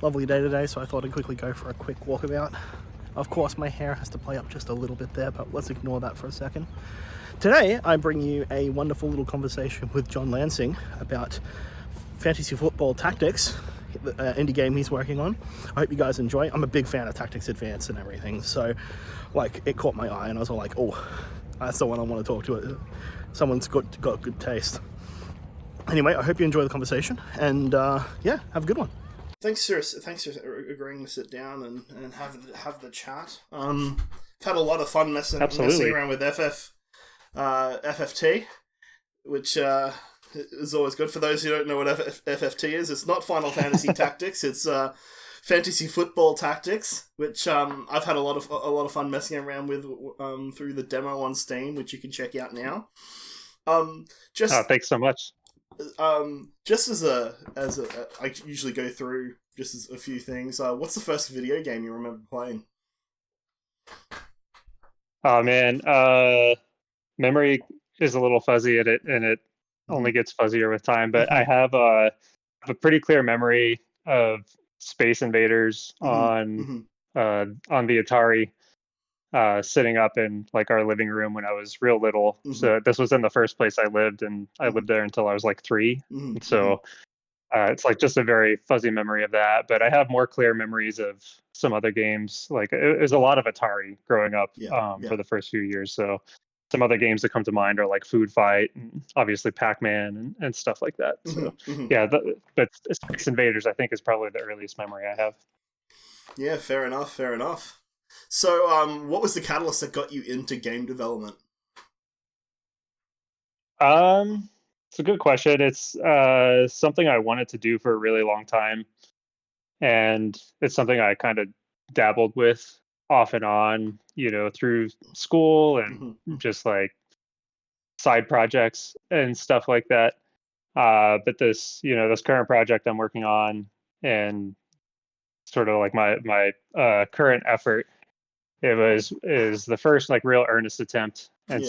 Lovely day today, so I thought I'd quickly go for a quick walkabout. Of course, my hair has to play up just a little bit there, but let's ignore that for a second. Today, I bring you a wonderful little conversation with John Lansing about fantasy football tactics, the indie game he's working on. I hope you guys enjoy. I'm a big fan of Tactics Advance and everything, so it caught my eye and I was all like, oh, that's the one I want to talk to. Someone's got good taste. Anyway, I hope you enjoy the conversation, and have a good one. Thanks for agreeing to sit down and have the chat. I've had a lot of fun messing around with FFT, which is always good. For those who don't know what FFT is, it's not Final Fantasy Tactics. It's Fantasy Football Tactics, which I've had a lot of fun messing around with through the demo on Steam, which you can check out now. Thanks so much. Just as I usually go through just as a few things. What's the first video game you remember playing? Oh man, memory is a little fuzzy and it only gets fuzzier with time. But I have a pretty clear memory of Space Invaders on the Atari. Sitting up in like our living room when I was real little. So this was in the first place I lived, and I lived there until I was like 3. So it's like just a very fuzzy memory of that. But I have more clear memories of some other games. Like it was a lot of Atari growing up for the first few years. So some other games that come to mind are like Food Fight, and obviously Pac-Man and stuff like that. So but Space Invaders I think is probably the earliest memory I have. Yeah, fair enough. So, what was the catalyst that got you into game development? It's a good question. It's something I wanted to do for a really long time, and it's something I kind of dabbled with off and on, through school and just like side projects and stuff like that. But this current project I'm working on, and sort of like my current effort, is the first like real earnest attempt. And I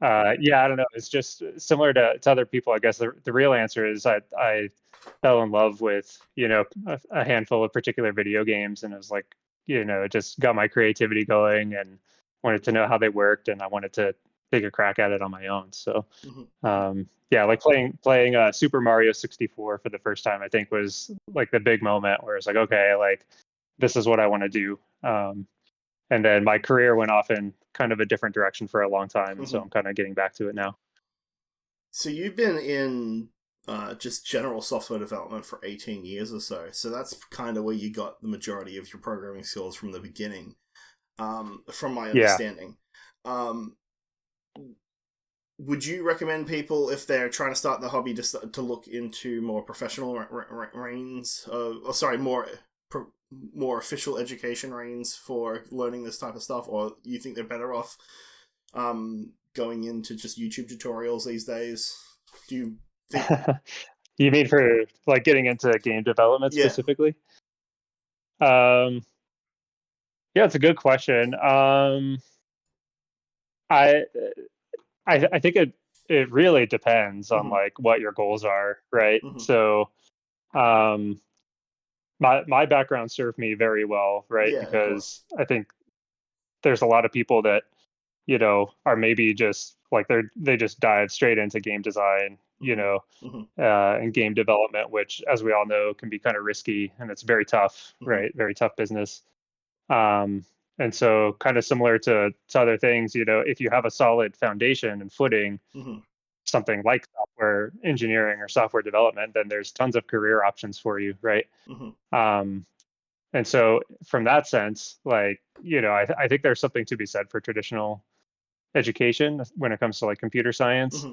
don't know, it's just similar to other people. I guess the real answer is I fell in love with a handful of particular video games, and it was like it just got my creativity going, and wanted to know how they worked, and I wanted to take a crack at it on my own. So like playing Super Mario 64 for the first time, I think was like the big moment where it's like, okay, like this is what I want to do. And then my career went off in kind of a different direction for a long time, and so I'm kind of getting back to it now. So you've been in just general software development for 18 years or so. So that's kind of where you got the majority of your programming skills from the beginning, from my understanding. Would you recommend people, if they're trying to start the hobby, to look into more professional reins? More official education reins for learning this type of stuff, or you think they're better off going into just YouTube tutorials these days? Do you think you mean for like getting into game development specifically? Yeah, it's a good question. I think it really depends on like what your goals are, right? So my background served me very well, right? Because I think there's a lot of people that are maybe just like they just dive straight into game design, and game development, which, as we all know, can be kind of risky, and it's very tough, right? Very tough business. And so kind of similar to other things, if you have a solid foundation and footing, something like software engineering or software development, then there's tons of career options for you, right? And so from that sense, like, I think there's something to be said for traditional education when it comes to like computer science.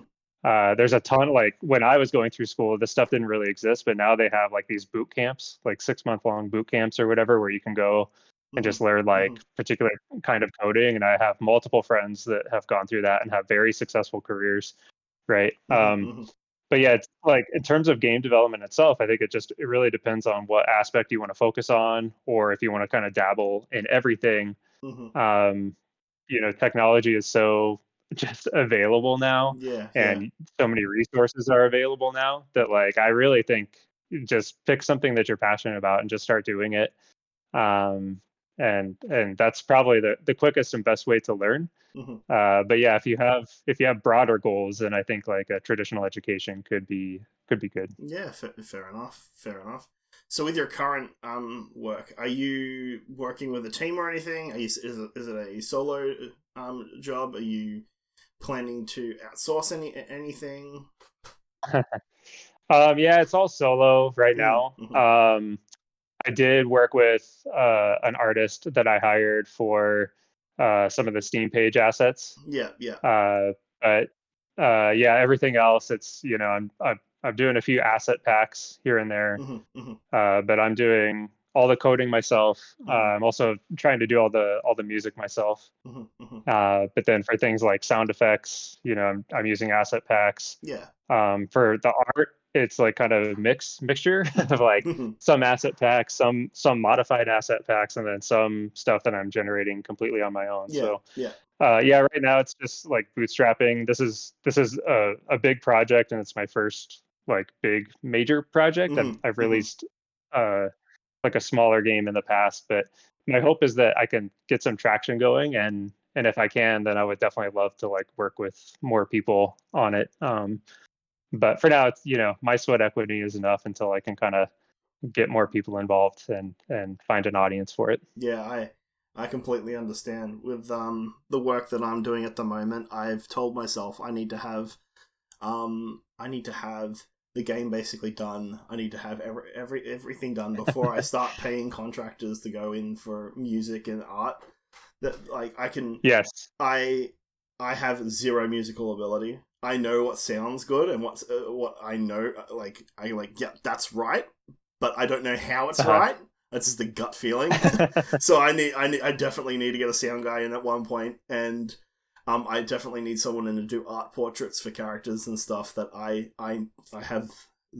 There's a ton, like when I was going through school, this stuff didn't really exist, but now they have like these boot camps, like 6-month long boot camps or whatever, where you can go and just learn like particular kind of coding. And I have multiple friends that have gone through that and have very successful careers, right? But yeah, it's like in terms of game development itself, I think it really depends on what aspect you want to focus on, or if you want to kind of dabble in everything. Technology is so just available now, and so many resources are available now that like I really think just pick something that you're passionate about and just start doing it. And that's probably the quickest and best way to learn. But yeah, if you have broader goals, then I think like a traditional education could be good. Yeah, fair enough. Fair enough. So with your current work, are you working with a team or anything? Is it a solo job? Are you planning to outsource anything? Yeah, it's all solo right now. Mm-hmm. I did work with an artist that I hired for some of the Steam page assets. Yeah, yeah. But yeah, everything else, it's I'm doing a few asset packs here and there, Mm-hmm. but I'm doing all the coding myself. Mm-hmm. I'm also trying to do all the music myself. Mm-hmm. Mm-hmm. But then for things like sound effects, I'm using asset packs. Yeah. For the art, it's like kind of a mixture of like Mm-hmm. some asset packs, some modified asset packs, and then some stuff that I'm generating completely on my own. Yeah, So yeah. yeah, right now it's just like bootstrapping. This is a big project, and it's my first like big major project. I've Mm-hmm. I've Mm-hmm. released uh, like a smaller game in the past, but my hope is that I can get some traction going, and if I can, then I would definitely love to like work with more people on it. But for now, it's my sweat equity is enough until I can kind of get more people involved and find an audience for it. Yeah, I completely understand. With the work that I'm doing at the moment, I've told myself I need to have the game basically done. I need to have everything done before I start paying contractors to go in for music and art. That like Yes. I I have zero musical ability. I know what sounds good and what I know yeah, that's right, but I don't know how it's Uh-huh. right. That's just a gut feeling. So I definitely need to get a sound guy in at one point, and I definitely need someone in to do art portraits for characters and stuff that I have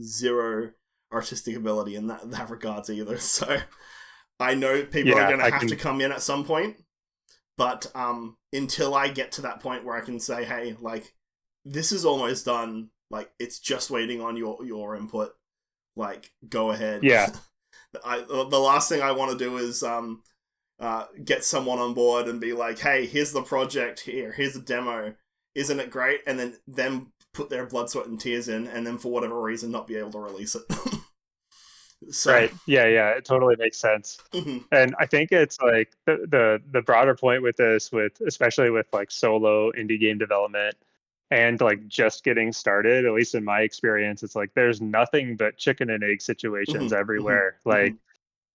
zero artistic ability in that regards either. So I know people are Yeah, gonna I have to can. come in at some point, but until I get to that point where I can say, hey, like this is almost done, like it's just waiting on your input. Like go ahead. Yeah. The last thing I want to do is get someone on board and be like, hey, here's the project here's a demo, isn't it great? And then them put their blood, sweat, and tears in, and then for whatever reason not be able to release it. So, Right. Yeah, yeah, it totally makes sense. mhm, And I think it's like the broader point with this, with especially with like solo indie game development and like just getting started, at least in my experience, it's like there's nothing but chicken and egg situations mhm, mhm, everywhere. Like, mhm.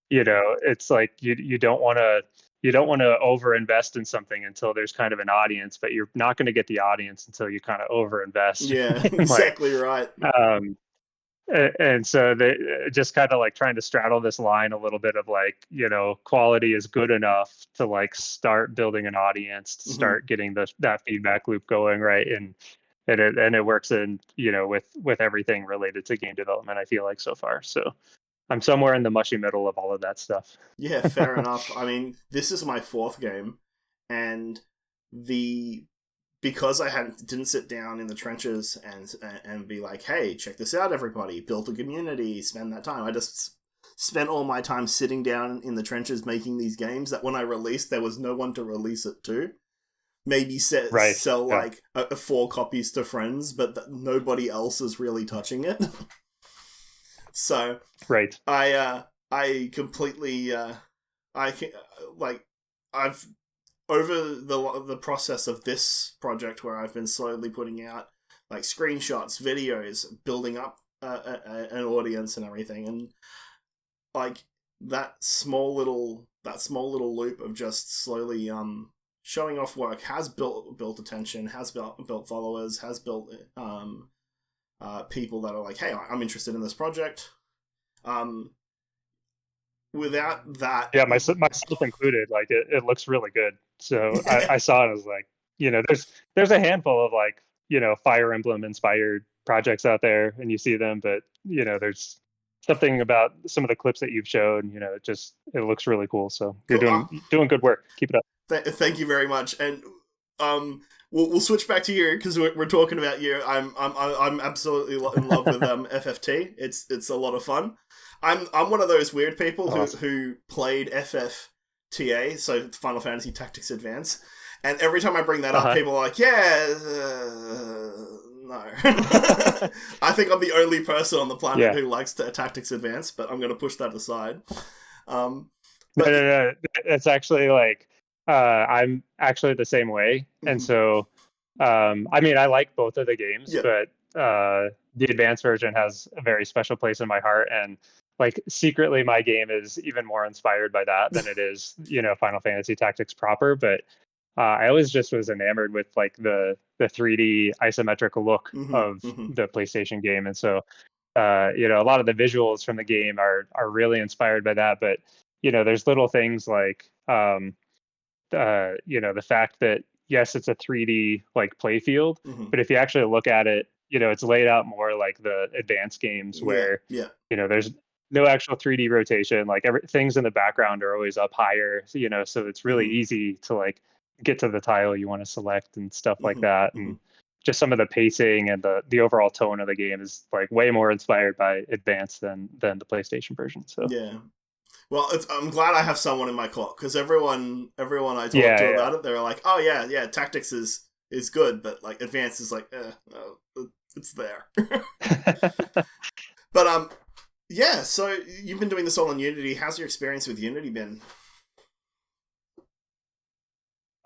it's like you don't want to overinvest in something until there's kind of an audience, but you're not going to get the audience until you kind of overinvest. Yeah, Like, exactly right. um and so they just kind of like trying to straddle this line a little bit of like, quality is good enough to like start building an audience, to Mhm. start getting that feedback loop going, right? And it works in, with everything related to game development, I feel like so far. So I'm somewhere in the mushy middle of all of that stuff. Yeah, fair enough. I mean, this is my fourth game, and the because I didn't sit down in the trenches and be like, hey, check this out, everybody, build a community, spend that time. I just spent all my time sitting down in the trenches making these games that when I released, there was no one to release it to. Maybe Right. sell Yeah. like 4 copies to friends, but nobody else is really touching it. So Right. I completely I can like I've over the process of this project where I've been slowly putting out like screenshots, videos, building up an audience and everything, and like that small little loop of just slowly showing off work has built attention, has built followers, has built people that are like, hey, I'm interested in this project. Um, without that, Yeah, myself included, like it looks really good. So I saw it, I was like, there's a handful of like, Fire Emblem inspired projects out there, and you see them, but there's something about some of the clips that you've shown, it looks really cool. So you're cool. doing good work. Keep it up. Thank you very much. And we'll switch back to you because we're talking about you. I'm absolutely in love with FFT. It's a lot of fun. I'm one of those weird people who played FFTA, so Final Fantasy Tactics Advance, and every time I bring that up, people are like, "Yeah, no." I think I'm the only person on the planet who likes Tactics Advance, but I'm going to push that aside. No. It's actually like I'm actually the same way, and so I mean, I like both of the games, but the advanced version has a very special place in my heart, and like secretly my game is even more inspired by that than it is, Final Fantasy Tactics proper. But I always just was enamored with like the 3D isometric look of the PlayStation game, and so a lot of the visuals from the game are really inspired by that. But there's little things like the fact that yes, it's a 3D like play field, but if you actually look at it, it's laid out more like the advanced games where there's no actual 3D rotation. Like things in the background are always up higher, so it's really easy to like get to the tile you want to select and stuff like that. And just some of the pacing and the overall tone of the game is like way more inspired by advanced than the PlayStation version. So well, I'm glad I have someone in my court because everyone I talk to about it, they're like, "Oh yeah, Tactics is good, but like Advanced is like, it's there." But so you've been doing this all on Unity. How's your experience with Unity been?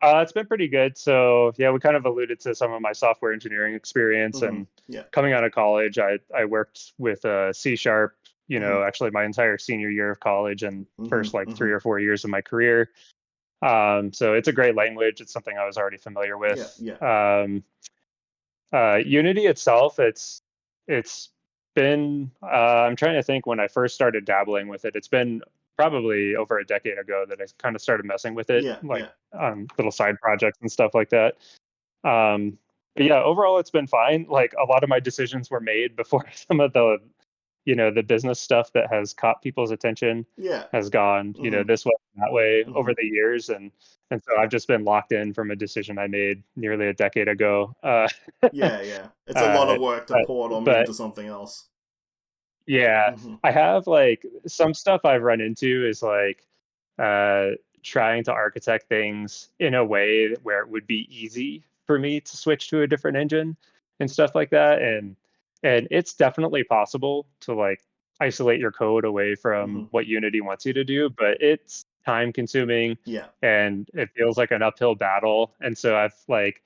It's been pretty good. So we kind of alluded to some of my software engineering experience, and coming out of college, I worked with C#. Actually my entire senior year of college and first like 3 or 4 years of my career. So it's a great language. It's something I was already familiar with. Unity itself, it's been I'm trying to think when I first started dabbling with it. It's been probably over a decade ago that I kind of started messing with it, on little side projects and stuff like that. But overall it's been fine. Like a lot of my decisions were made before some of the the business stuff that has caught people's attention has gone, this way, that way over the years. And so I've just been locked in from a decision I made nearly a decade ago. It's a lot of work to port on into something else. I have like some stuff I've run into is like trying to architect things in a way where it would be easy for me to switch to a different engine and stuff like that. And it's definitely possible to like isolate your code away from what Unity wants you to do, but it's time consuming and it feels like an uphill battle. And so I've like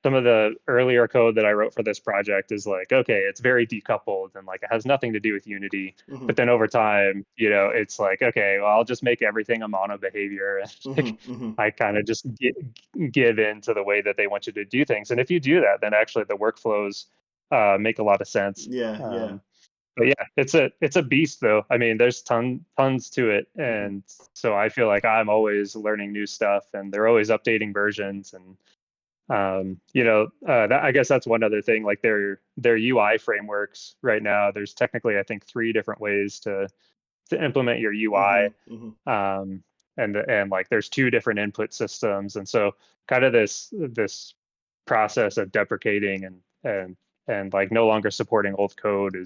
some of the earlier code that I wrote for this project is like, okay, it's very decoupled and like it has nothing to do with Unity. But then over time, it's like, okay, well, I'll just make everything a mono behavior. And I kind of just give in to the way that they want you to do things. And if you do that, then actually the workflows make a lot of sense. But it's a beast though. I mean, there's tons to it. And so I feel like I'm always learning new stuff and they're always updating versions. And I guess that's one other thing, like their UI frameworks right now, there's technically, I think 3 different ways to implement your UI. And like there's 2 different input systems. And so kind of this process of deprecating and like no longer supporting old code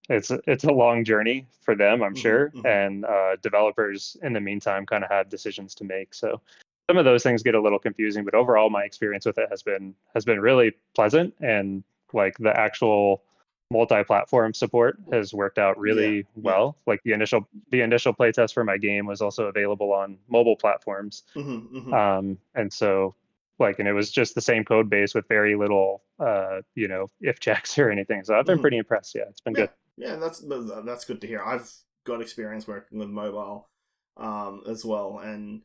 it's a long journey for them, I'm sure. And developers in the meantime kind of have decisions to make. So some of those things get a little confusing, but overall my experience with it has been really pleasant, and like the actual multi-platform support has worked out really well. Like the initial playtest for my game was also available on mobile platforms. And so like, and it was just the same code base with very little if checks or anything. So I've been pretty impressed. It's been good. That's good to hear. I've got experience working with mobile as well, and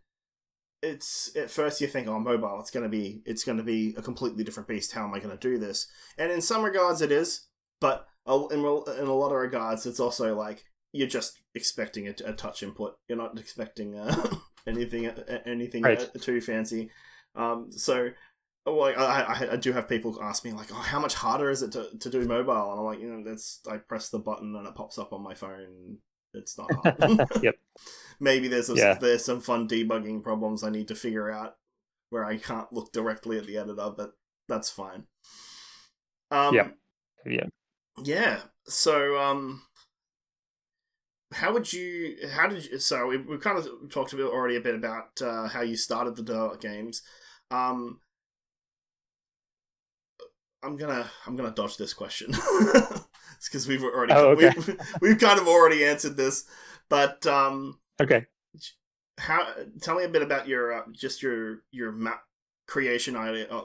it's at first you think, mobile, it's going to be a completely different beast. How am I going to do this? And in some regards it is, but in a lot of regards it's also like you're just expecting a touch input. You're not expecting anything too fancy. So like I do have people ask me like, how much harder is it to do mobile? And I'm like, I press the button and it pops up on my phone. It's not hard. Maybe there's some fun debugging problems I need to figure out where I can't look directly at the editor, but That's fine. Yeah. Yeah. So, how did you? So we've kind of talked already a bit about how you started the Dirt games. Um, I'm gonna dodge this question. It's because we've already Oh, okay. we've kind of already answered this, but Okay. tell me a bit about your just your map creation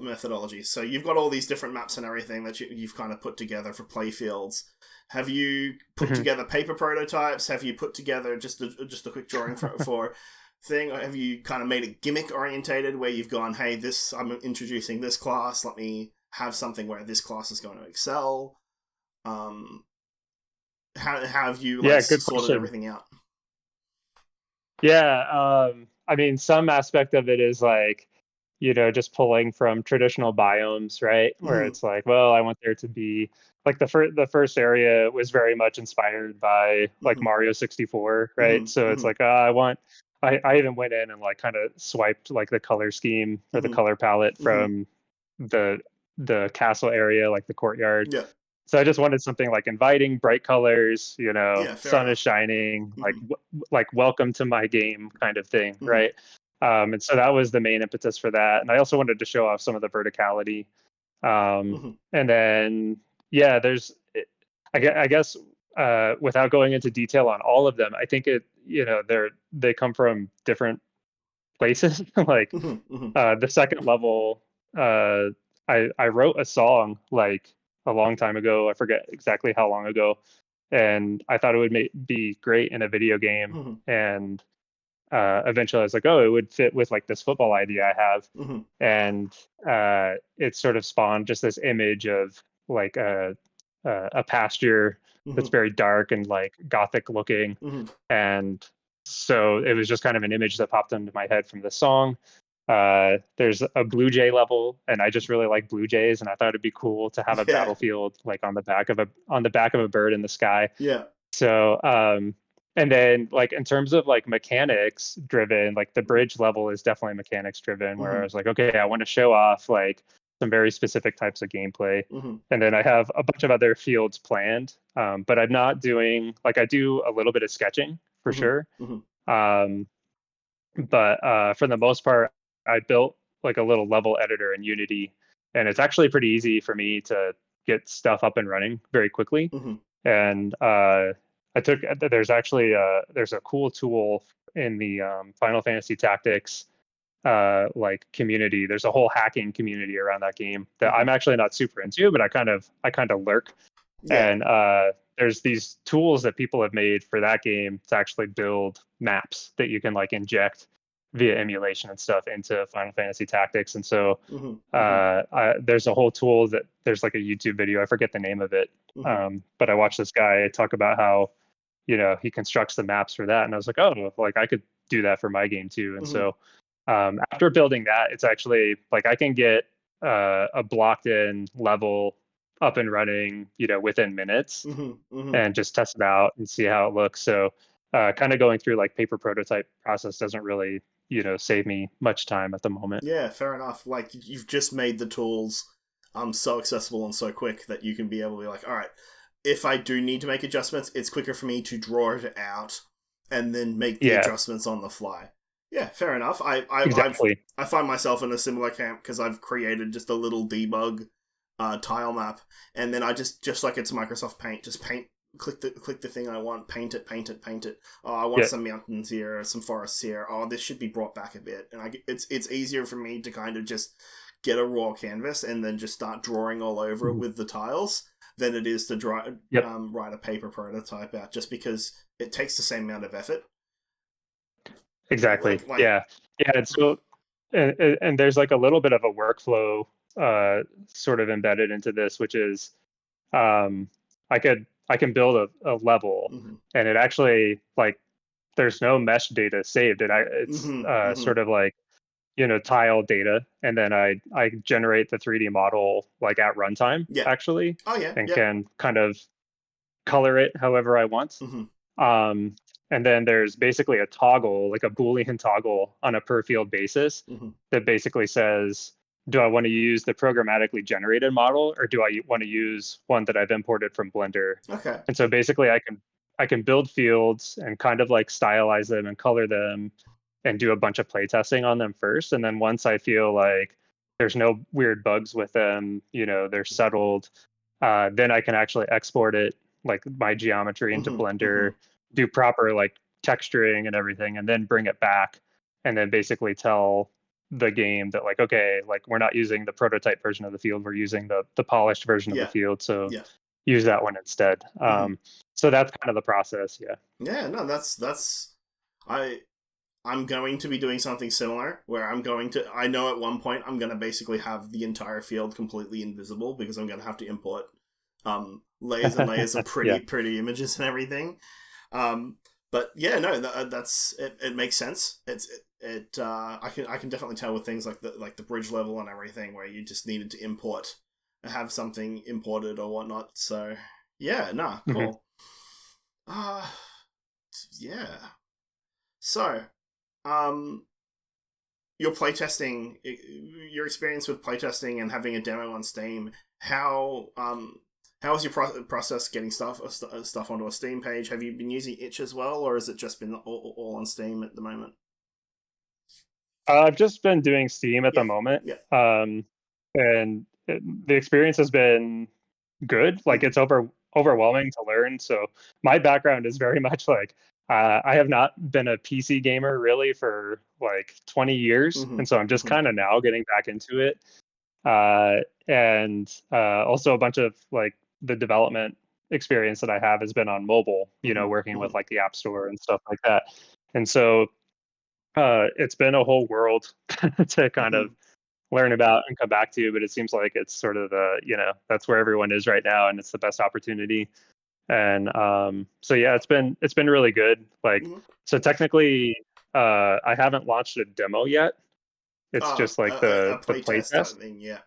methodology. So you've got all these different maps and everything that you've kind of put together for playfields. Have you put together paper prototypes? Have you put together just a quick drawing for thing? Or have you kind of made it gimmick orientated where you've gone, hey, this I'm introducing this class. Let me have something where this class is going to excel. How have you Good sorted question. everything out? Yeah, I mean, some aspect of it is like, just pulling from traditional biomes, right? Where it's like, well, I want there to be like the first area was very much inspired by like Mario 64, right? So it's like, I even went in and like kind of swiped like the color scheme or the color palette from the castle area, like the courtyard. Yeah. So I just wanted something like inviting, bright colors, Yeah, sun enough. is shining, like welcome to my game kind of thing, right? And so that was the main impetus for that. And I also wanted to show off some of the verticality. And then, yeah, I guess, without going into detail on all of them, I think they come from different places. Like the second level, I wrote a song like a long time ago. I forget exactly how long ago, and I thought it would be great in a video game. And eventually, I was like, oh, it would fit with like this football idea I have, and it sort of spawned just this image of like a pasture that's very dark and like gothic looking, and so it was just kind of an image that popped into my head from the song. There's a blue jay level, and I just really like blue jays, and I thought it'd be cool to have a battlefield like on the back of a bird in the sky. Yeah. So and then like in terms of like mechanics driven, like the bridge level is definitely mechanics driven, where I was like, okay, I want to show off like some very specific types of gameplay. And then I have a bunch of other fields planned, but I'm not doing like, I do a little bit of sketching for sure. But for the most part, I built like a little level editor in Unity, and it's actually pretty easy for me to get stuff up and running very quickly. And there's actually there's a cool tool in the Final Fantasy Tactics like community. There's a whole hacking community around that game that I'm actually not super into, but I kind of lurk. Yeah. And there's these tools that people have made for that game to actually build maps that you can like inject via emulation and stuff into Final Fantasy Tactics. And so there's a whole tool that there's like a YouTube video. I forget the name of it, but I watched this guy talk about how he constructs the maps for that, and I was like, oh, like I could do that for my game too. And so after building that, it's actually like I can get a blocked in level up and running, within minutes, and just test it out and see how it looks. So kind of going through like paper prototype process doesn't really, save me much time at the moment. Yeah, fair enough. Like you've just made the tools so accessible and so quick that you can be able to be like, all right, if I do need to make adjustments, it's quicker for me to draw it out and then make the adjustments on the fly. Yeah, fair enough. Exactly. I find myself in a similar camp because I've created just a little debug tile map, and then I just like it's Microsoft Paint, just click the thing I want, paint it. Oh, I want some mountains here, some forests here. Oh, this should be brought back a bit, and it's easier for me to kind of just get a raw canvas and then just start drawing all over it with the tiles than it is to write a paper prototype out, just because it takes the same amount of effort. Exactly. Yeah. And so, and there's like a little bit of a workflow sort of embedded into this, which is I can build a level, and it actually like there's no mesh data saved. It's sort of like tile data, and then I generate the 3D model like at runtime actually, and can kind of color it however I want. And then there's basically a toggle, like a Boolean toggle on a per field basis that basically says, do I want to use the programmatically generated model, or do I want to use one that I've imported from Blender? Okay. And so basically I can build fields and kind of like stylize them and color them and do a bunch of play testing on them first. And then once I feel like there's no weird bugs with them, they're settled, then I can actually export it, like my geometry, into Blender, do proper like texturing and everything, and then bring it back, and then basically tell the game that, like, okay, like we're not using the prototype version of the field, we're using the polished version of the field, so use that one instead. So that's kind of the process. No, that's I'm going to be doing something similar, where I know at one point I'm going to basically have the entire field completely invisible, because I'm going to have to import layers and layers of pretty images and everything. But yeah, no, that's it. It makes sense. I can definitely tell with things like the bridge level and everything, where you just needed to have something imported or whatnot. So yeah, nah, cool. Yeah. So, your playtesting, your experience with playtesting and having a demo on Steam, how was your process getting stuff onto a Steam page? Have you been using Itch as well, or has it just been all on Steam at the moment? I've just been doing Steam at the moment. And the experience has been good. Like, it's overwhelming to learn. So my background is very much like, I have not been a PC gamer really for like 20 years. And so I'm just kind of now getting back into it. And also a bunch of like the development experience that I have has been on mobile, working with like the App Store and stuff like that. And so it's been a whole world to kind of learn about and come back to, but it seems like it's sort of that's where everyone is right now, and it's the best opportunity. And so yeah, it's been really good. Like, so technically, I haven't launched a demo yet. It's just like the play test thing,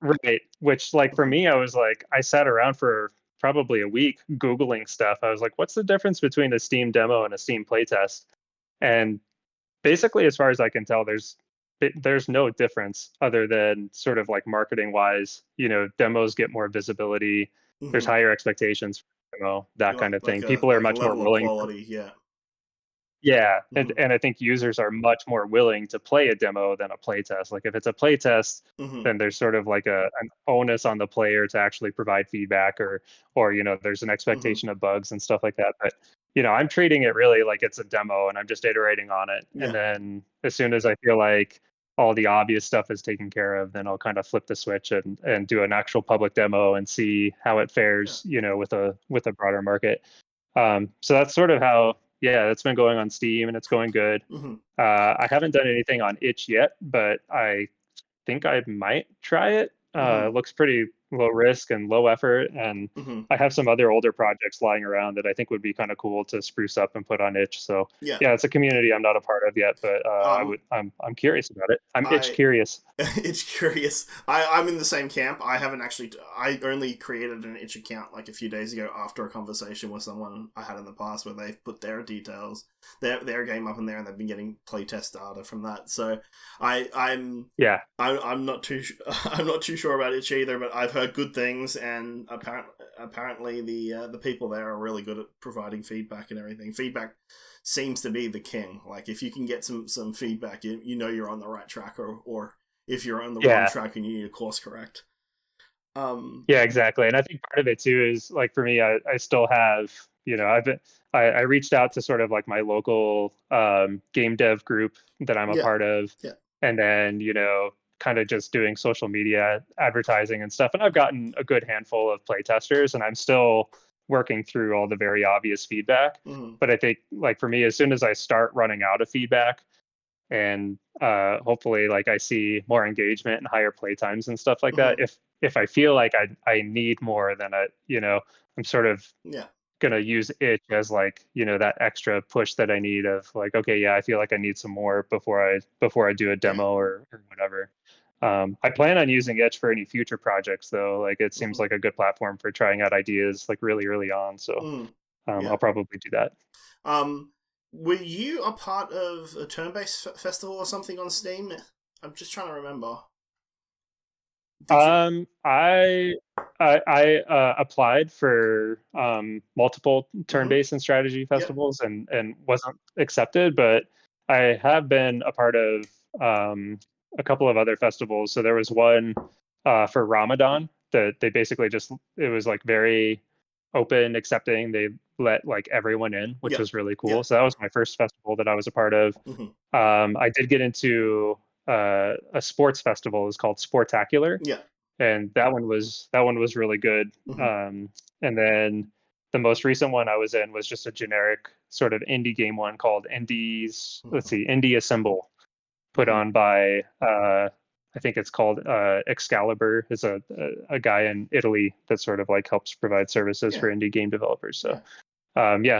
right? Which, like, for me, I was like, I sat around for probably a week Googling stuff. I was like, what's the difference between a Steam demo and a Steam playtest? And basically, as far as I can tell, there's no difference other than sort of like marketing wise. Demos get more visibility. There's higher expectations for demo, that kind of thing. People are much more willing. Quality, and I think users are much more willing to play a demo than a playtest. Like, if it's a playtest, then there's sort of like an onus on the player to actually provide feedback, or there's an expectation of bugs and stuff like that. But I'm treating it really like it's a demo, and I'm just iterating on it. And then as soon as I feel like all the obvious stuff is taken care of, then I'll kind of flip the switch and do an actual public demo and see how it fares, with a broader market. So that's sort of how, it's been going on Steam, and it's going good. I haven't done anything on Itch yet, but I think I might try it. It looks pretty low risk and low effort, and I have some other older projects lying around that I think would be kind of cool to spruce up and put on Itch. So it's a community I'm not a part of yet, but I'm curious about it. I'm Itch curious. Itch curious. I'm in the same camp. I haven't actually. I only created an Itch account like a few days ago after a conversation with someone I had in the past, where they've put their details, their game up in there, and they've been getting playtest data from that. So I'm not too I'm not too sure about Itch either, but I've heard good things, and apparently the people there are really good at providing feedback and everything. Feedback seems to be the king. Like, if you can get some feedback, you're on the right track, or if you're on the wrong track and you need to course correct. Exactly. And I think part of it too is, like, for me, I still have, I reached out to sort of like my local game dev group that I'm a part of, and then kind of just doing social media advertising and stuff, and I've gotten a good handful of play testers, and I'm still working through all the very obvious feedback. But I think, like, for me, as soon as I start running out of feedback, and hopefully, like, I see more engagement and higher play times and stuff like that, if I feel like I need more, then I'm sort of gonna use Itch as, like, that extra push that I need of, like, okay, I feel like I need some more before I do a demo or whatever. I plan on using Itch for any future projects, though. Like, it seems like a good platform for trying out ideas, like, really early on. So I'll probably do that. Were you a part of a turn-based festival or something on Steam? I'm just trying to remember. I applied for multiple turn-based and strategy Yep. festivals and wasn't accepted, but I have been a part of a couple of other festivals. So there was one for Ramadan that they basically just, it was like very open, accepting. They let like everyone in, which Yep. was really cool. Yep. So that was my first festival that I was a part of. I did get into a sports festival. It's called Sportacular, Yeah. and that one was really good. And then the most recent one I was in was just a generic sort of indie game one called Indie Assemble, put on by I think it's called Excalibur, is a guy in Italy that sort of like helps provide services for indie game developers. So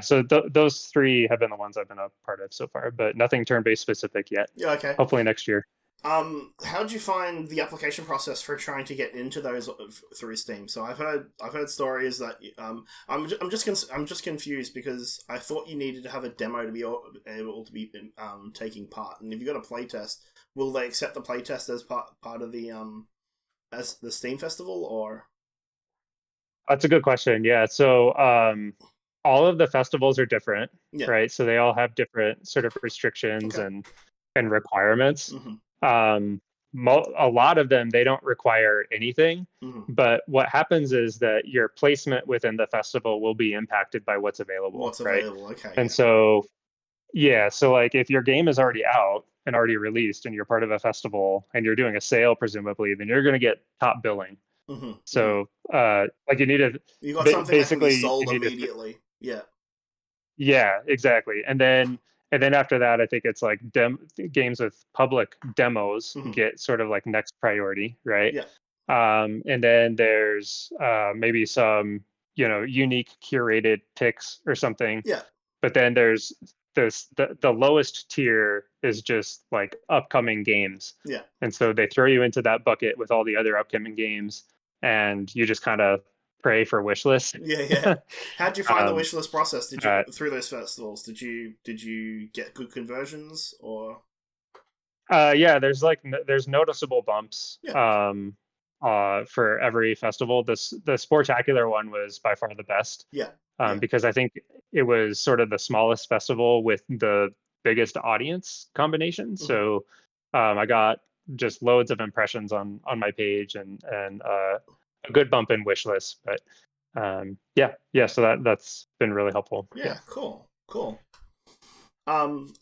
so those three have been the ones I've been a part of so far, but nothing turn-based specific yet. Yeah, okay. Hopefully next year. How'd you find the application process for trying to get into those through Steam? So I've heard stories that I'm just confused because I thought you needed to have a demo to be able to be taking part, and if you got a playtest, will they accept the playtest as part of the as the Steam festival, or? That's a good question. Yeah, so all of the festivals are different, right? So they all have different sort of restrictions and requirements. A lot of them, they don't require anything, but what happens is that your placement within the festival will be impacted by what's available, right? Okay. And so like if your game is already out and already released and you're part of a festival and you're doing a sale, presumably, then you're going to get top billing. So like you need to, you got something that can be sold you need immediately. Yeah, exactly. And then after that, I think it's like games with public demos get sort of like next priority, right? And then there's maybe some, unique curated picks or something. But then there's the lowest tier is just like upcoming games. And so they throw you into that bucket with all the other upcoming games, and you just kind of pray for wish lists. How'd you find the wish list process? Did you through those festivals? Did you get good conversions, or? There's noticeable bumps for every festival. The Sportacular one was by far the best. Because I think it was sort of the smallest festival with the biggest audience combination. So I got just loads of impressions on my page and a good bump in wish lists. But so that's been really helpful. Cool. For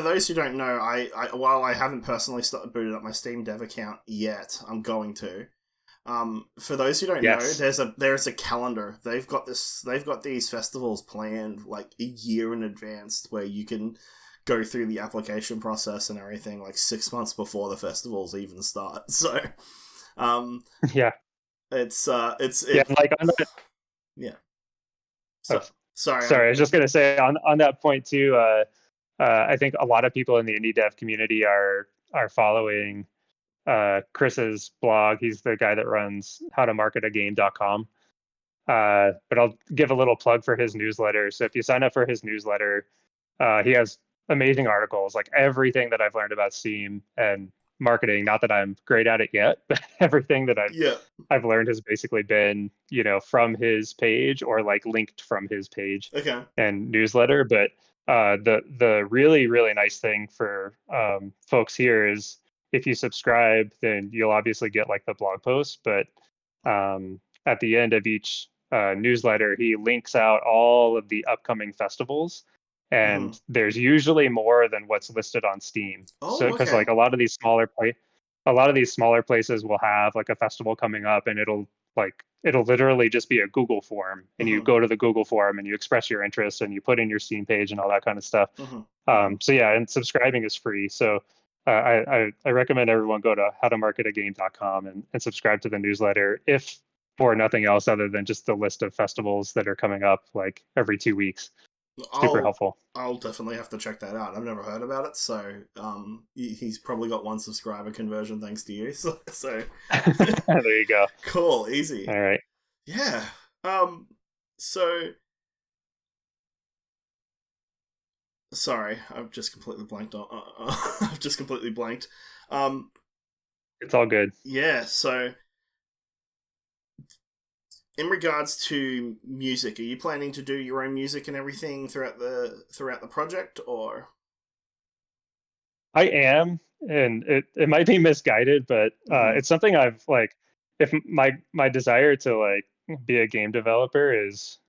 those who don't know, I while I haven't personally booted up my Steam Dev account yet, I'm going to. For those who don't know, there's a calendar. They've got these festivals planned like a year in advance, where you can go through the application process and everything like 6 months before the festivals even start. So, it's like on that. Sorry, I was just gonna say on that point too. I think a lot of people in the indie dev community are following Chris's blog. He's the guy that runs howtomarketagame.com. But I'll give a little plug for his newsletter. So if you sign up for his newsletter, he has amazing articles, like everything that I've learned about Steam and marketing. Not that I'm great at it yet, but everything that I've learned has basically been, from his page or like linked from his page and newsletter. But the really, really nice thing for folks here is if you subscribe, then you'll obviously get like the blog post. But at the end of each newsletter, he links out all of the upcoming festivals. And there's usually more than what's listed on Steam. Because like a lot of these smaller places will have like a festival coming up, and it'll literally just be a Google form, and you go to the Google form and you express your interest and you put in your Steam page and all that kind of stuff. And subscribing is free. So I recommend everyone go to howtomarketagame.com and subscribe to the newsletter, if for nothing else other than just the list of festivals that are coming up like every 2 weeks. Super helpful. I'll definitely have to check that out. I've never heard about it, so he's probably got one subscriber conversion thanks to you. So there you go. Cool, easy. All right. Yeah. So sorry, I've just completely blanked. I've just completely blanked. It's all good. Yeah, so in regards to music, are you planning to do your own music and everything throughout the project, or? I am, and it might be misguided, but it's something I've like. If my desire to like be a game developer is,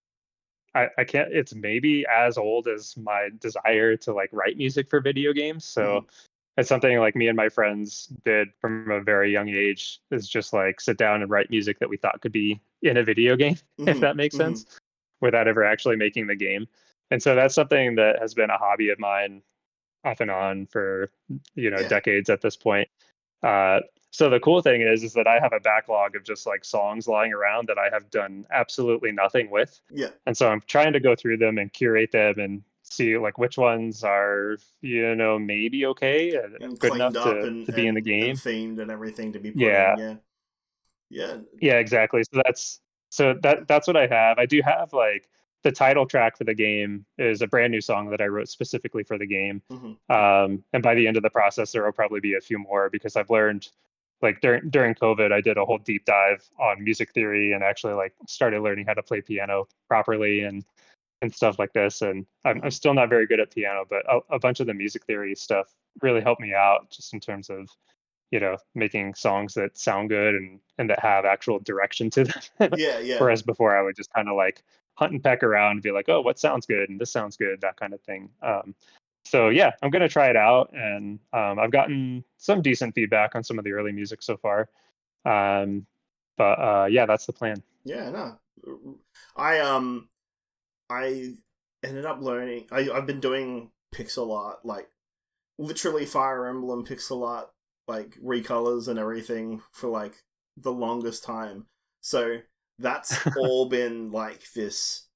I can't. It's maybe as old as my desire to like write music for video games. So it's something like me and my friends did from a very young age. Is just like sit down and write music that we thought could be in a video game, if that makes sense, without ever actually making the game. And so that's something that has been a hobby of mine off and on for decades at this point. Uh, so the cool thing is that I have a backlog of just like songs lying around that I have done absolutely nothing with. Yeah. And so I'm trying to go through them and curate them and see like which ones are maybe okay and good enough to be in the game, and themed and everything to be put in. Yeah, exactly. So that's what I have. I do have like the title track for the game is a brand new song that I wrote specifically for the game. And by the end of the process, there will probably be a few more because I've learned, like during COVID, I did a whole deep dive on music theory and actually like started learning how to play piano properly and stuff like this. And I'm still not very good at piano, but a bunch of the music theory stuff really helped me out just in terms of making songs that sound good and that have actual direction to them. Yeah. Whereas before I would just kind of like hunt and peck around and be like, oh, what sounds good? And this sounds good, that kind of thing. So yeah, I'm going to try it out. And I've gotten some decent feedback on some of the early music so far. But yeah, that's the plan. Yeah, no. I ended up learning, I've been doing pixel art, like literally Fire Emblem pixel art, like recolors and everything for like the longest time. So that's all been like this.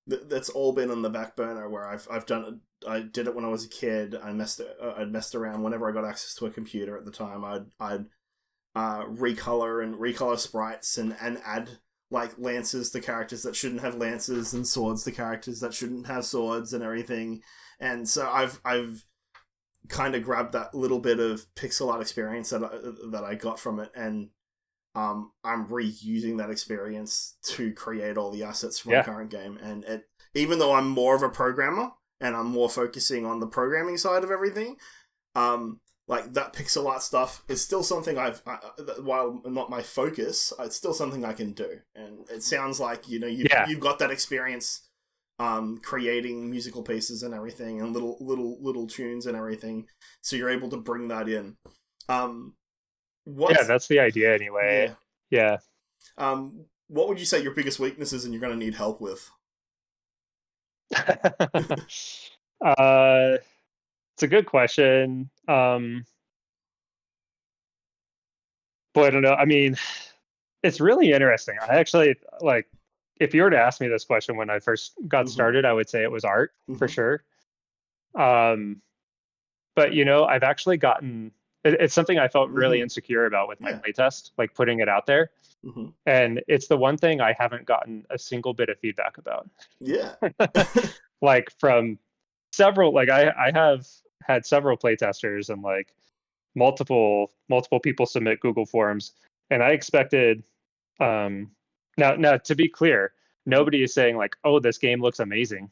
That's all been on the back burner where I've done it. I did it when I was a kid. I'd messed around whenever I got access to a computer at the time. I'd recolor sprites and add like lances to characters that shouldn't have lances and swords to characters that shouldn't have swords and everything. And so I've kind of grabbed that little bit of pixel art experience that I got from it, and I'm reusing that experience to create all the assets for my current game. And even though I'm more of a programmer and I'm more focusing on the programming side of everything, like that pixel art stuff is still something while not my focus, it's still something I can do. And it sounds like you've got that experience creating musical pieces and everything and little tunes and everything, so you're able to bring that in. That's the idea anyway. Yeah. What would you say your biggest weakness is and you're going to need help with? It's a good question. Boy, I don't know. I mean, it's really interesting. I actually like, if you were to ask me this question when I first got started, I would say it was art for sure. But I've actually gotten, it's something I felt really insecure about with my playtest, like putting it out there. And it's the one thing I haven't gotten a single bit of feedback about. Yeah. Like from several, like I have had several playtesters and like multiple people submit Google Forms, and I expected, now to be clear, nobody is saying like, oh, this game looks amazing.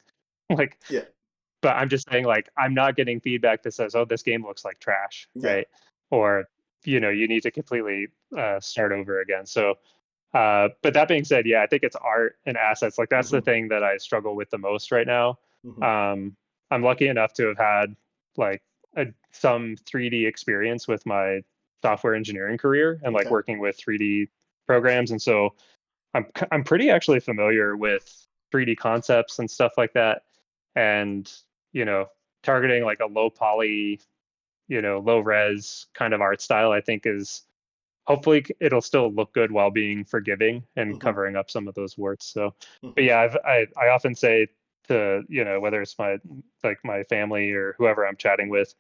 Like, but I'm just saying like, I'm not getting feedback that says, oh, this game looks like trash, right? Or, you need to completely start over again. So, but that being said, I think it's art and assets. Like that's the thing that I struggle with the most right now. I'm lucky enough to have had like some 3D experience with my software engineering career and like working with 3D programs. And so I'm pretty actually familiar with 3D concepts and stuff like that. And, targeting like a low poly, low res kind of art style, I think is hopefully it'll still look good while being forgiving and covering up some of those warts. So, but yeah, I often say to, whether it's my family or whoever I'm chatting with,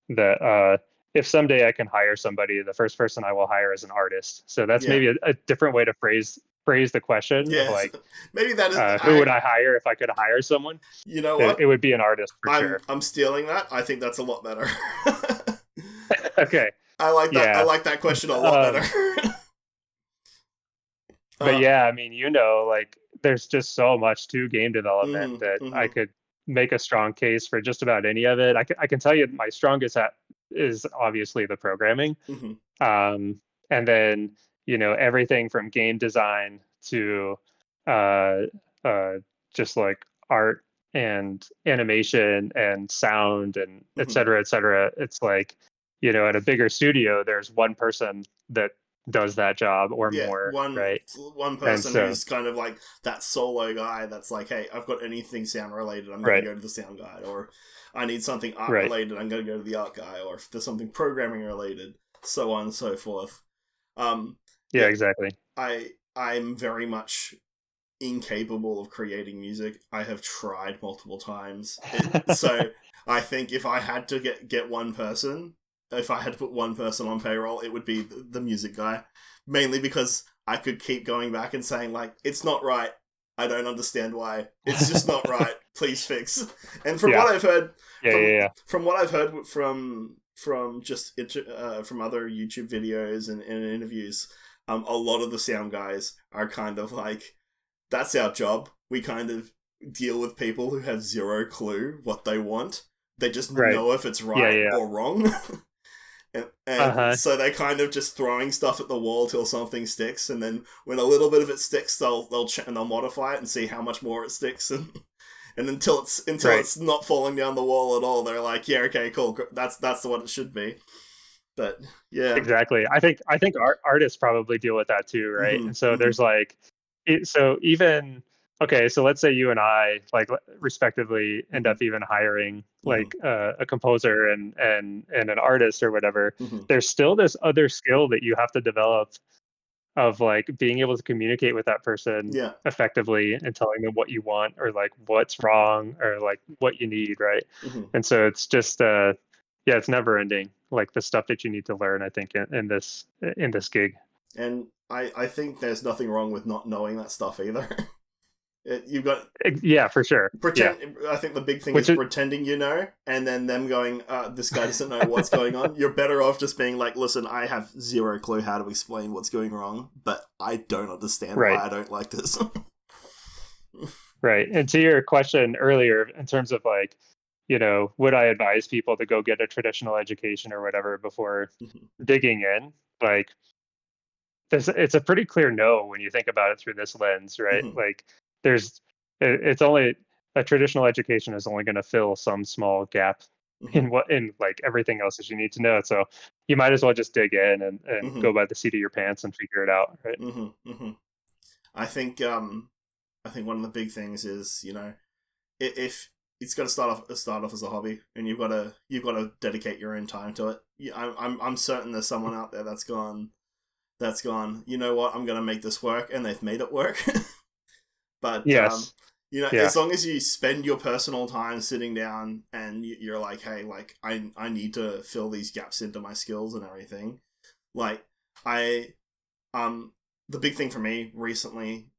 that if someday I can hire somebody, the first person I will hire is an artist. So that's maybe a different way to phrase the question. Yes. Of like, maybe that is who would I hire if I could hire someone? You know what? It would be an artist for sure. I'm stealing that. I think that's a lot better. Okay. I like that. I Yeah. like that question a lot better. But yeah, I mean, like there's just so much to game development that I could make a strong case for just about any of it. I can tell you my strongest is obviously the programming. And then, everything from game design to just like art and animation and sound and et cetera, et cetera. It's like, at a bigger studio, there's one person that does that job or more, right? One person who's kind of like that solo guy that's like, hey, I've got anything sound related, I'm going to go to the sound guy, or I need something art related, I'm going to go to the art guy, or if there's something programming related, so on and so forth. Exactly. I'm very much incapable of creating music. I have tried multiple times. So I think if I had to get one person, if I had to put one person on payroll, it would be the music guy. Mainly because I could keep going back and saying, like, it's not right. I don't understand why. It's just not right. Please fix. And from what I've heard, from what I've heard from just from other YouTube videos and interviews, a lot of the sound guys are kind of like, that's our job. We kind of deal with people who have zero clue what they want. They just know if it's right or wrong. And so they kind of just throwing stuff at the wall till something sticks, and then when a little bit of it sticks, they'll modify it and see how much more it sticks, and until it's not falling down the wall at all, they're like, yeah, okay, cool, that's what it should be. But yeah, exactly. I think artists probably deal with that too, right? And so there's like, so even. Okay, so let's say you and I, like, respectively, end up even hiring like a composer and an artist or whatever. There's still this other skill that you have to develop of like being able to communicate with that person effectively and telling them what you want or like what's wrong or like what you need, right? And so it's just it's never ending. Like the stuff that you need to learn, I think, in this gig. And I think there's nothing wrong with not knowing that stuff either. You've got for sure. I think the big thing is pretending you know, and then them going, this guy doesn't know what's going on. You're better off just being like, listen, I have zero clue how to explain what's going wrong, but I don't understand why I don't like this. Right. And to your question earlier, in terms of like, would I advise people to go get a traditional education or whatever before digging in? Like, it's a pretty clear no when you think about it through this lens, right? Like, it's only a traditional education is only going to fill some small gap in like everything else that you need to know. So you might as well just dig in and go by the seat of your pants and figure it out, right? I think one of the big things is, if it's got to start off as a hobby, and you've got to dedicate your own time to it. I'm certain there's someone out there that's gone, you know what, I'm going to make this work, and they've made it work. But as long as you spend your personal time sitting down and you're like, hey, like I need to fill these gaps into my skills and everything. Like the big thing for me recently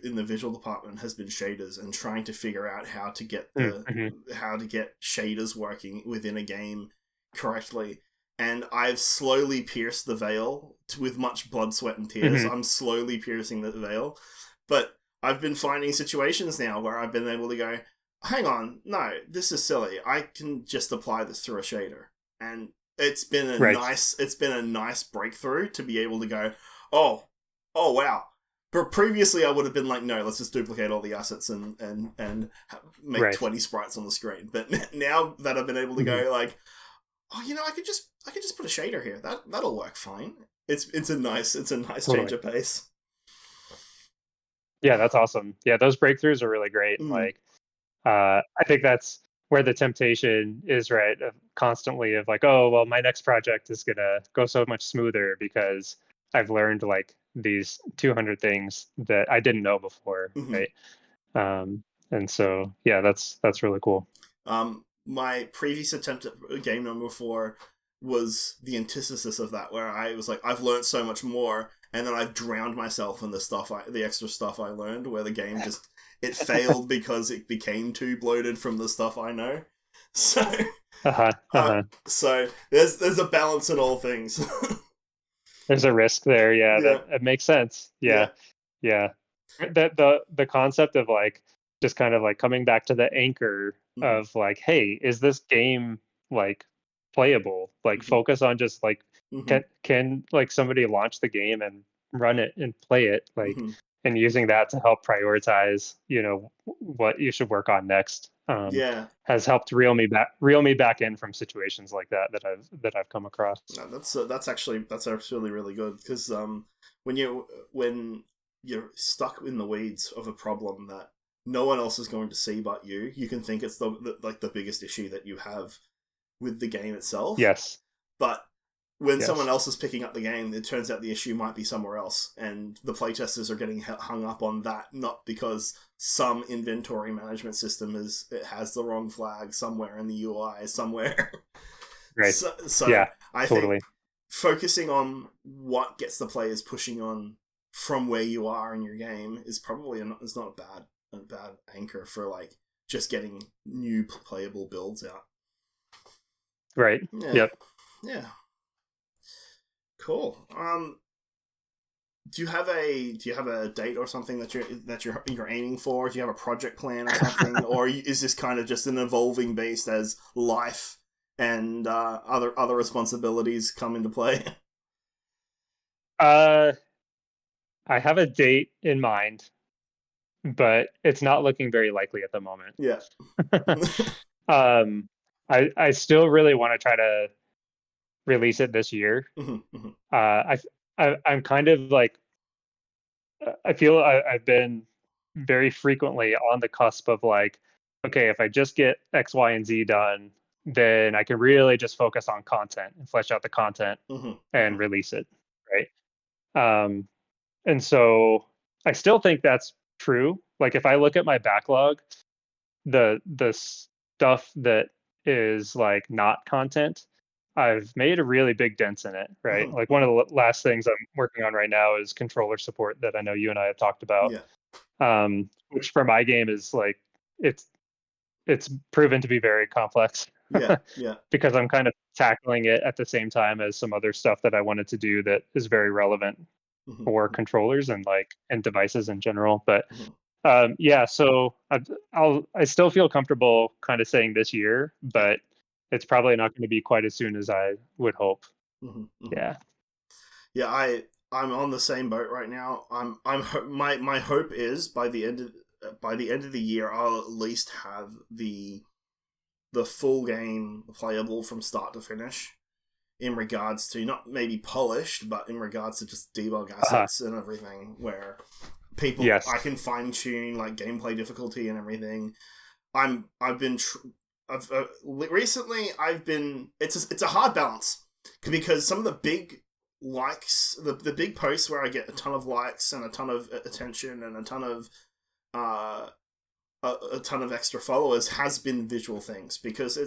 in the visual department has been shaders and trying to figure out how to get how to get shaders working within a game correctly. And I've slowly pierced the veil with much blood, sweat, and tears. I'm slowly piercing the veil, but I've been finding situations now where I've been able to go, hang on, no, this is silly. I can just apply this through a shader. And it's been a nice breakthrough to be able to go, oh wow. But previously I would have been like, no, let's just duplicate all the assets and make 20 sprites on the screen. But now that I've been able to go like, oh, I could just put a shader here. That'll work fine. It's a nice change of pace. Yeah, that's awesome. Yeah, those breakthroughs are really great. Like, I think that's where the temptation is, right? Constantly of like, oh, well, my next project is going to go so much smoother because I've learned like these 200 things that I didn't know before, right? And so, yeah, that's really cool. My previous attempt at game number 4 was the antithesis of that, where I was like, I've learned so much more, and then I've drowned myself in the extra stuff I learned, where the game just, it failed because it became too bloated from the stuff I know. So, Uh-huh. Uh-huh. so there's a balance in all things. There's a risk there. Yeah, Yeah, that makes sense. yeah. Yeah. Yeah. That the concept of like just kind of like coming back to the anchor Mhm, of like, hey, is this game like playable? Like mhm, focus on just like mhm, can like somebody launch the game and run it and play it like mhm. and using that to help prioritize, what you should work on next. Yeah. Has helped reel me back in from situations like that I've come across. No, that's actually really good because when you're stuck in the weeds of a problem that no one else is going to see but you can think it's the biggest issue that you have with the game itself. Yes. But when someone Yes. else is picking up the game, it turns out the issue might be somewhere else, and the playtesters are getting hung up on that, not because some inventory management system it has the wrong flag somewhere in the UI somewhere. Right. So Yeah. I think Totally. focusing on what gets the players pushing on from where you are in your game is probably is not a bad anchor for like just getting new playable builds out. Right. Yeah, Yep. yeah, cool. Do you have a date or something that you're aiming for? Do you have a project plan or something, or is this kind of just an evolving beast as life and other responsibilities come into play? Uh, I have a date in mind, but it's not looking very likely at the moment. Yeah. um, I still really want to try to release it this year. Mhm, mhm, I'm kind of like I feel I've been very frequently on the cusp of like, okay, if I just get X, Y, and Z done, then I can really just focus on content and flesh out the content mhm, and mhm. release it, right? Um, and so I still think that's true. Like if I look at my backlog, the stuff that is like not content, I've made a really big dent in it, right? Mhm, Like one of mhm. the last things I'm working on right now is controller support that I know you and I have talked about. Yeah, Which for my game is like it's it's proven to be very complex yeah, yeah. because I'm kind of tackling it at the same time as some other stuff that I wanted to do that is very relevant Mhm, for mhm, controllers and like and devices in general. But mhm, yeah, so I still feel comfortable kind of saying this year, yeah. but it's probably not going to be quite as soon as I would hope. Mhm, mhm. Yeah. Yeah, I'm on the same boat right now. My hope is by the end of the year I'll at least have the full game playable from start to finish in regards to not maybe polished, but in regards to just debug Uh-huh. assets and everything where I Yes. can fine tune like gameplay difficulty and everything. I've been recently I've been it's a hard balance because some of the big likes the big posts where I get a ton of likes and a ton of attention and uh a ton of extra followers has been visual things because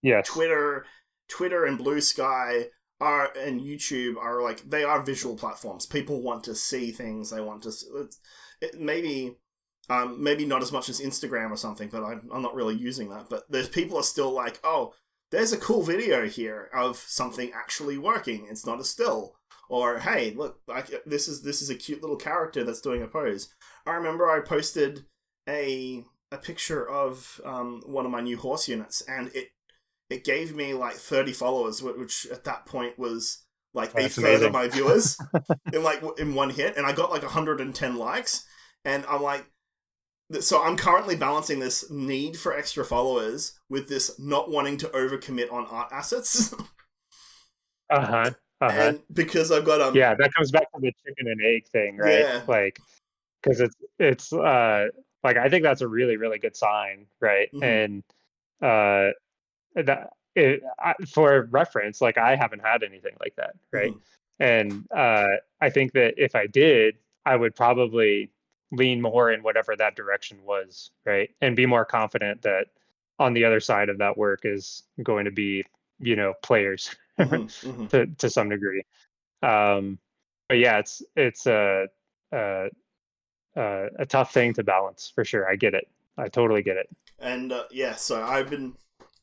Yes. Twitter Twitter and Blue Sky and YouTube are like they are visual platforms. People want to see things. They want to maybe not as much as Instagram or something, but I'm not really using that. But there's people are still like, oh, there's a cool video here of something actually working. It's not a still. Or hey, look, this is a cute little character that's doing a pose. I remember I posted a picture of one of my new horse units, and it gave me like 30 followers, which at that point was like Oh, a that's third of amazing. my viewers in one hit, and I got like 110 likes, and I'm like, so I'm currently balancing this need for extra followers with this not wanting to overcommit on art assets, Uh-huh. Uh-huh. and because I've got Yeah, that comes back to the chicken and egg thing, right? yeah, Like, because it's like I think that's a really really good sign, right? mm-hmm, And uh, for reference, like I haven't had anything like that, right? mm-hmm, And I think that if I did, I would probably lean more in whatever that direction was, right? And be more confident that on the other side of that work is going to be, players mm-hmm, mm-hmm. to some degree. Um, but yeah, it's a a tough thing to balance for sure. I get it. I totally get it. And yeah, so I've been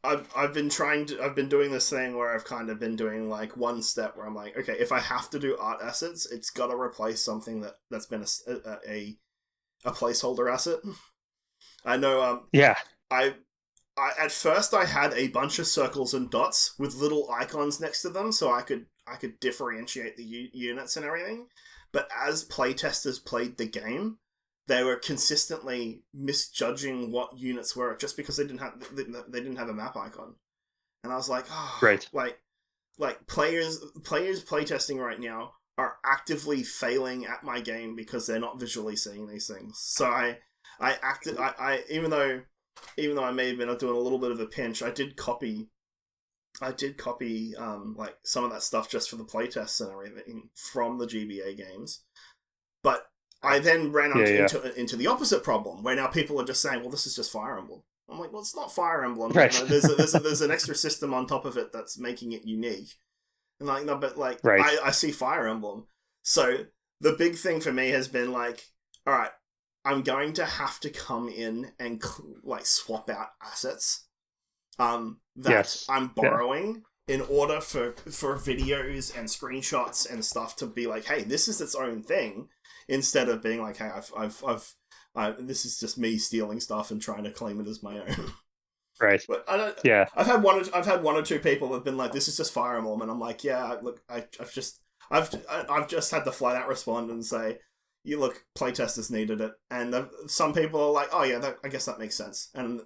I've been doing this thing where I've kind of been doing like one step where I'm like, okay, if I have to do art assets, it's got to replace something that's been a placeholder asset. I know. Yeah. I at first I had a bunch of circles and dots with little icons next to them, so I could differentiate the units and everything. But as playtesters played the game, they were consistently misjudging what units were just because they didn't have a map icon. And I was like, oh, right. Like players playtesting right now are actively failing at my game because they're not visually seeing these things. So I even though I may have been doing a little bit of a pinch, I did copy like some of that stuff just for the playtests and everything from the GBA games. But I then ran into the opposite problem, where now people are just saying, well, this is just Fire Emblem. I'm like, well, it's not Fire Emblem. Right. You know, there's an extra system on top of it that's making it unique. And like, no, but like, right. I see Fire Emblem. So the big thing for me has been like, all right, I'm going to have to come in and like swap out assets that I'm borrowing in order for videos and screenshots and stuff to be like, hey, this is its own thing, instead of being like, hey, this is just me stealing stuff and trying to claim it as my own. Right. But I've had one or two people that have been like, this is just Fire Emblem, and I'm like, yeah, look, I've just had to flat out respond and say, you look, playtesters needed it, and some people are like, oh yeah, I guess that makes sense, and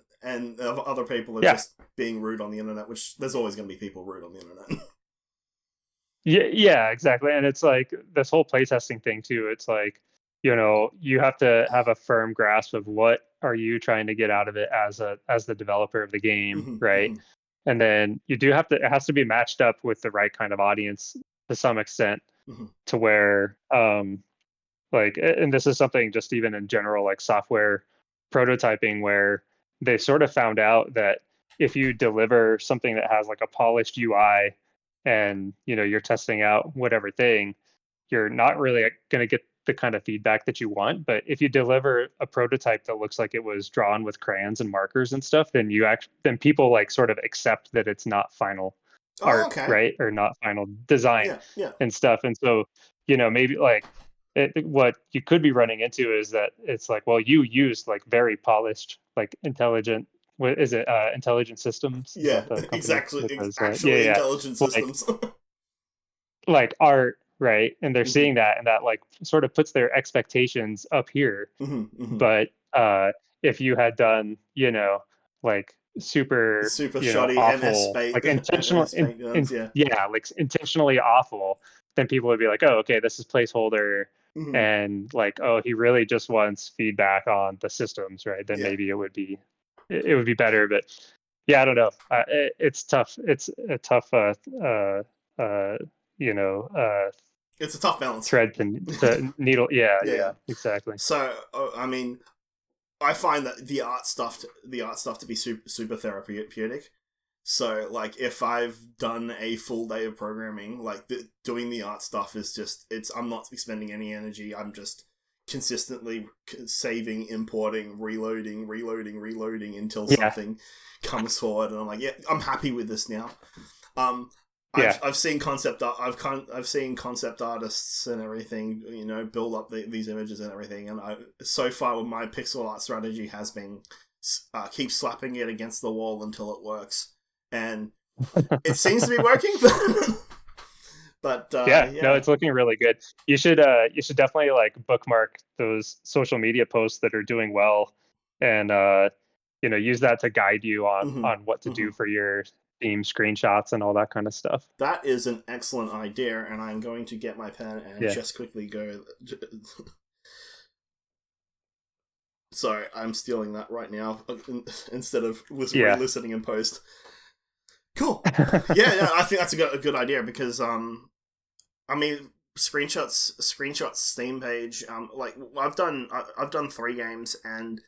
other people are just being rude on the internet, which there's always going to be people rude on the internet. Yeah, exactly. And it's like this whole playtesting thing too. It's like, you have to have a firm grasp of what are you trying to get out of it as the developer of the game, right? And then it has to be matched up with the right kind of audience to some extent, to where like, and this is something just even in general, like software prototyping, where they sort of found out that if you deliver something that has like a polished UI and you're testing out whatever thing, you're not really going to get the kind of feedback that you want. But if you deliver a prototype that looks like it was drawn with crayons and markers and stuff, then then people like sort of accept that it's not final art, right? Or not final design and stuff. And so maybe like what you could be running into is that it's like, well, you used like very polished, like intelligent, what is it? Intelligent Systems? Yeah, exactly. Actually, intelligent systems. Like art, right? And they're seeing that, and that like sort of puts their expectations up here. But if you had done, like super shoddy awful, MS like intentional, like intentionally awful, then people would be like, oh, okay, this is placeholder. And like, oh, he really just wants feedback on the systems, right? Then maybe it would be better. But yeah, I don't know. It's tough. It's a tough it's a tough balance. Thread to needle. Yeah, exactly. So I mean, I find that the art stuff to be super therapeutic. So like, if I've done a full day of programming, like doing the art stuff is just, I'm not expending any energy. I'm just consistently saving, importing, reloading until something comes forward, and I'm like, yeah, I'm happy with this now. I've seen concept art. I've seen concept artists and everything, build up these images and everything. And so far, my pixel art strategy has been keep slapping it against the wall until it works, and it seems to be working. But no, it's looking really good. You should definitely like bookmark those social media posts that are doing well, and use that to guide you on what to do for your theme screenshots and all that kind of stuff. That is an excellent idea, and I'm going to get my pen and just quickly go. Sorry, I'm stealing that right now instead of listening in post. Cool. Yeah, I think that's a good idea, because I mean, screenshots Steam page. Like I've done 3 games, and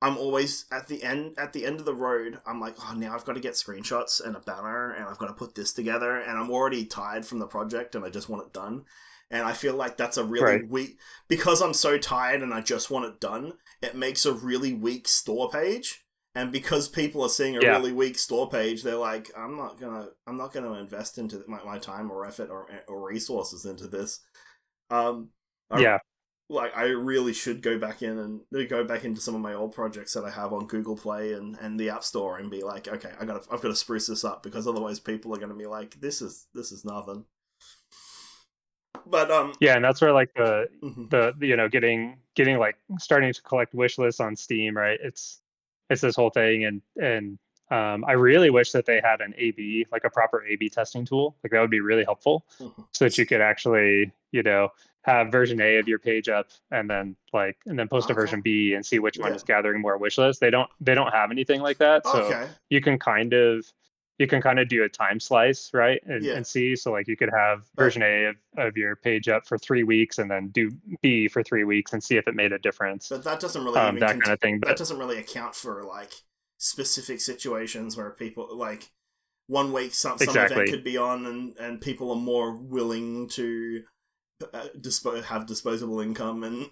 I'm always at the end of the road. I'm like, oh, now I've got to get screenshots and a banner, and I've got to put this together, and I'm already tired from the project, and I just want it done. And I feel like that's a really weak, because I'm so tired and I just want it done. It makes a really weak store page, And because people are seeing a really weak store page, they're like, I'm not gonna invest into my time or effort or resources into this. I really should go back into some of my old projects that I have on Google Play and the App Store and be like, okay, I've got to spruce this up, because otherwise people are going to be like, this is nothing. But and that's where like the getting like starting to collect wish lists on Steam, right? It's this whole thing, and I really wish that they had an A/B, like a proper A/B testing tool. Like that would be really helpful, so that you could actually have version A of your page up, and then post a version B and see which one is gathering more wish lists. They don't have anything like that, so you can kind of do a time slice, right? And see. So like you could have version A of your page up for 3 weeks, and then do B for 3 weeks and see if it made a difference. But that doesn't really that kind of thing. That doesn't really account for like specific situations where people like 1 week some event could be on, and people are more willing to have disposable income, and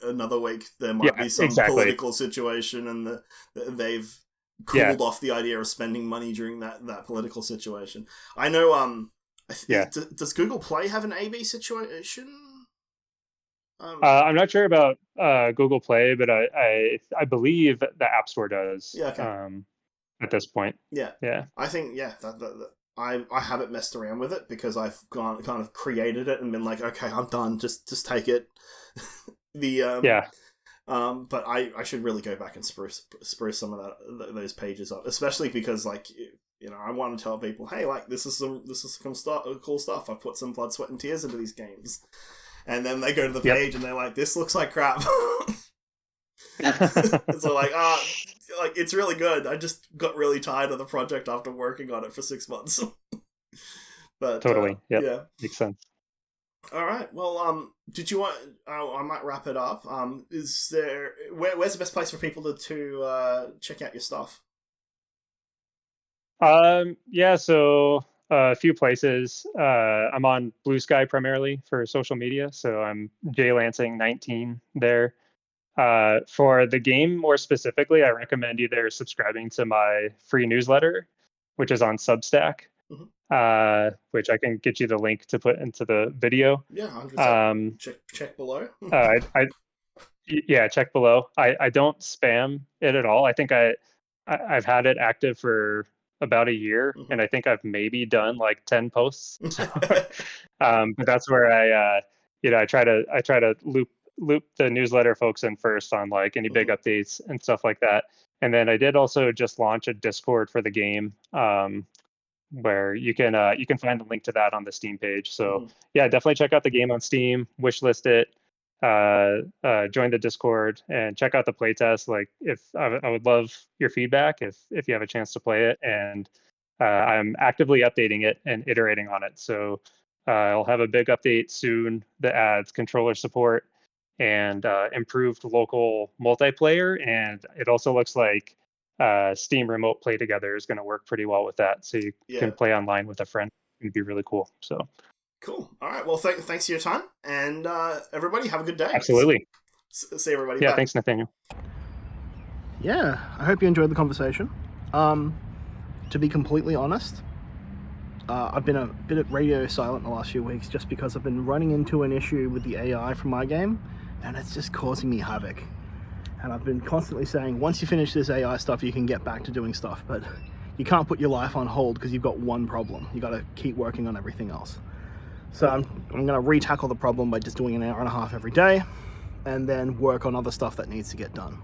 another week there might be some political situation, and they've cooled off the idea of spending money during that political situation. I know. Does Google Play have an A/B situation? I'm not sure about Google Play, but I believe the App Store does. Yeah. Okay. At this point. Yeah. I think I haven't messed around with it because I've kind of created it and been like, okay, I'm done. Just take it. But I should really go back and spruce some of those pages up, especially because like I want to tell people, hey, like this is some cool stuff. I've put some blood, sweat, and tears into these games, and then they go to the page and they're like, this looks like crap. So like like it's really good. I just got really tired of the project after working on it for 6 months. But totally, makes sense. All right. Well, did you want? I might wrap it up. Is there where's the best place for people to check out your stuff? So a few places. I'm on Blue Sky primarily for social media, so I'm JLansing19 there. For the game more specifically, I recommend either subscribing to my free newsletter, which is on Substack, which I can get you the link to put into the video. Yeah, 100%. Check below. Check below. I don't spam it at all. I think I've had it active for about a year, and I think I've maybe done like 10 posts. But that's where I try to loop the newsletter folks in first on like any big updates and stuff like that. And then I did also just launch a Discord for the game, where you can find the link to that on the Steam page. So definitely check out the game on Steam, wishlist it, join the Discord, and check out the playtest. Like I would love your feedback if you have a chance to play it, and I'm actively updating it and iterating on it. So I'll have a big update soon that adds controller support and improved local multiplayer, and it also looks like Steam Remote Play Together is going to work pretty well with that, so you can play online with a friend. It'd be really cool. So cool. All right. Well, thanks for your time, and everybody have a good day. Absolutely. See everybody. Yeah. Bye. Thanks, Nathaniel. Yeah, I hope you enjoyed the conversation. To be completely honest, I've been a bit radio silent the last few weeks just because I've been running into an issue with the AI from my game, and it's just causing me havoc. And I've been constantly saying, once you finish this AI stuff, you can get back to doing stuff, but you can't put your life on hold because you've got one problem. You got to keep working on everything else. So I'm going to re-tackle the problem by just doing an hour and a half every day, and then work on other stuff that needs to get done.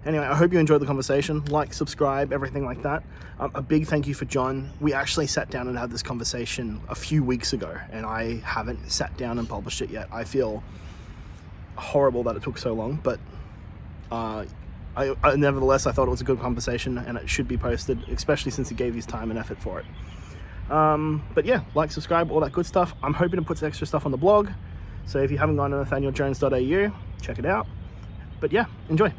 Anyway, I hope you enjoyed the conversation. Like, subscribe, everything like that. A big thank you for John. We actually sat down and had this conversation a few weeks ago, and I haven't sat down and published it yet. I feel horrible that it took so long, but I nevertheless, I thought it was a good conversation, and it should be posted, especially since he gave his time and effort for it. But yeah, like, subscribe, all that good stuff. I'm hoping to put some extra stuff on the blog, so if you haven't gone to nathanieljones.au, check it out. But yeah, enjoy.